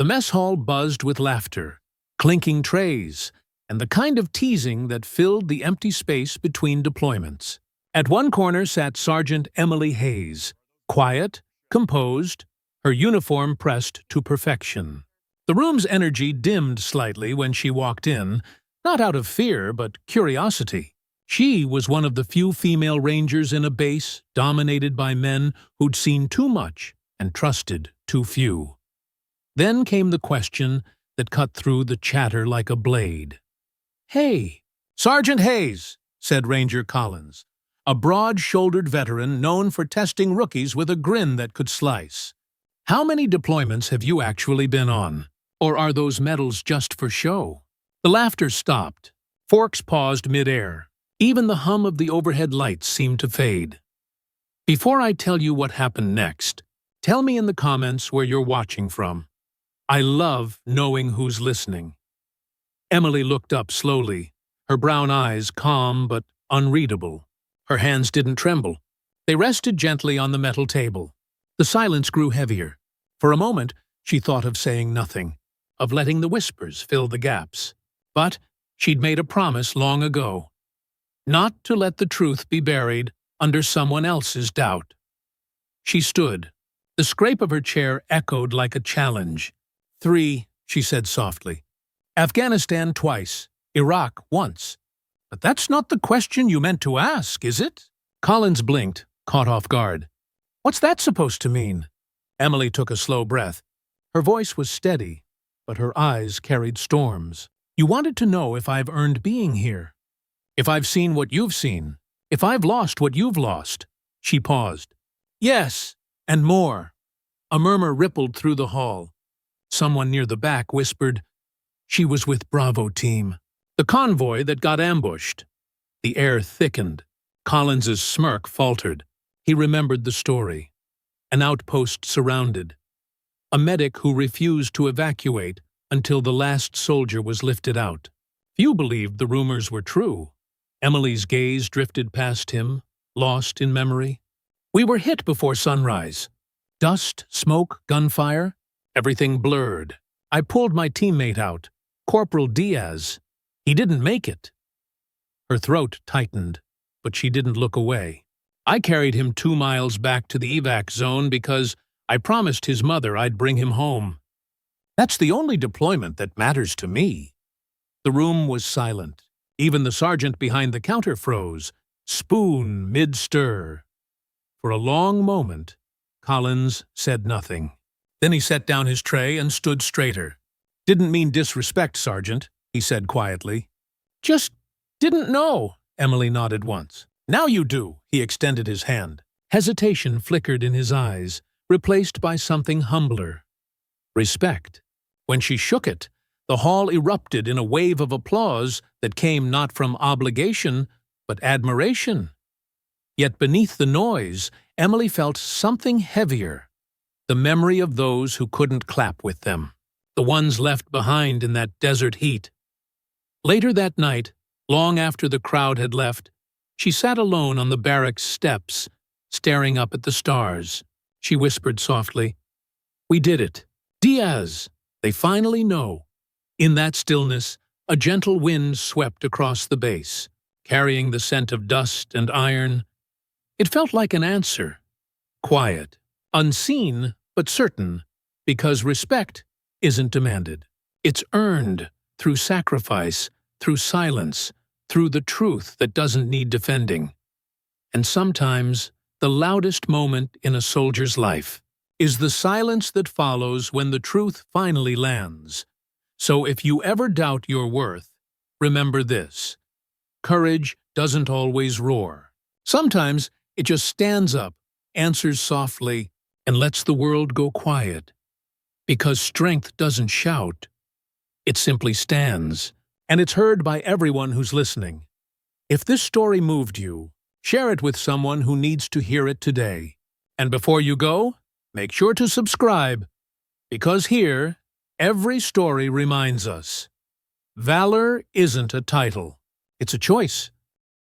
mess hall buzzed with laughter, clinking trays, and the kind of teasing that filled the empty space between deployments. At one corner sat Sergeant Emily Hayes, quiet, composed, her uniform pressed to perfection. The room's energy dimmed slightly when she walked in, not out of fear but curiosity. She was one of the few female rangers in a base dominated by men who'd seen too much and trusted too few. Then came the question that cut through the chatter like a blade. "Hey, Sergeant Hayes," said Ranger Collins, a broad-shouldered veteran known for testing rookies with a grin that could slice. "How many deployments have you actually been on? Or are those medals just for show?" The laughter stopped. Forks paused mid-air. Even the hum of the overhead lights seemed to fade. "Before I tell you what happened next, tell me in the comments where you're watching from. I love knowing who's listening." Emily looked up slowly, her brown eyes calm but unreadable. Her hands didn't tremble. They rested gently on the metal table. The silence grew heavier. For a moment, she thought of saying nothing, of letting the whispers fill the gaps. But she'd made a promise long ago, not to let the truth be buried under someone else's doubt. She stood. The scrape of her chair echoed like a challenge. "3," she said softly. "Afghanistan twice, Iraq once. But that's not the question you meant to ask, is it?" Collins blinked, caught off guard. "What's that supposed to mean?" Emily took a slow breath. Her voice was steady, but her eyes carried storms. "You wanted to know if I've earned being here. If I've seen what you've seen. If I've lost what you've lost." She paused. "Yes, and more." A murmur rippled through the hall. Someone near the back whispered, "She was with Bravo Team. The convoy that got ambushed." The air thickened. Collins's smirk faltered. He remembered the story. An outpost surrounded. A medic who refused to evacuate until the last soldier was lifted out. Few believed the rumors were true. Emily's gaze drifted past him, lost in memory. "We were hit before sunrise. Dust, smoke, gunfire. Everything blurred. I pulled my teammate out, Corporal Diaz. He didn't make it." Her throat tightened, but she didn't look away. "I carried him 2 miles back to the evac zone because I promised his mother I'd bring him home. That's the only deployment that matters to me." The room was silent. Even the sergeant behind the counter froze, spoon mid-stir. For a long moment, Collins said nothing. Then he set down his tray and stood straighter. "Didn't mean disrespect, Sergeant," he said quietly. "Just didn't know," Emily nodded once. "Now you do," he extended his hand. Hesitation flickered in his eyes, replaced by something humbler. Respect. When she shook it, the hall erupted in a wave of applause that came not from obligation, but admiration. Yet beneath the noise, Emily felt something heavier. The memory of those who couldn't clap with them. The ones left behind in that desert heat. Later that night, long after the crowd had left, she sat alone on the barracks steps, staring up at the stars. She whispered softly, "We did it. Diaz! They finally know." In that stillness, a gentle wind swept across the base, carrying the scent of dust and iron. It felt like an answer. Quiet, unseen, but certain, because respect isn't demanded. It's earned through sacrifice, through silence, through the truth that doesn't need defending. And sometimes, the loudest moment in a soldier's life is the silence that follows when the truth finally lands. So if you ever doubt your worth, remember this: courage doesn't always roar. Sometimes it just stands up, answers softly, and lets the world go quiet. Because strength doesn't shout. It simply stands, and it's heard by everyone who's listening. If this story moved you, share it with someone who needs to hear it today. And before you go, make sure to subscribe, because here, every story reminds us, valor isn't a title, it's a choice.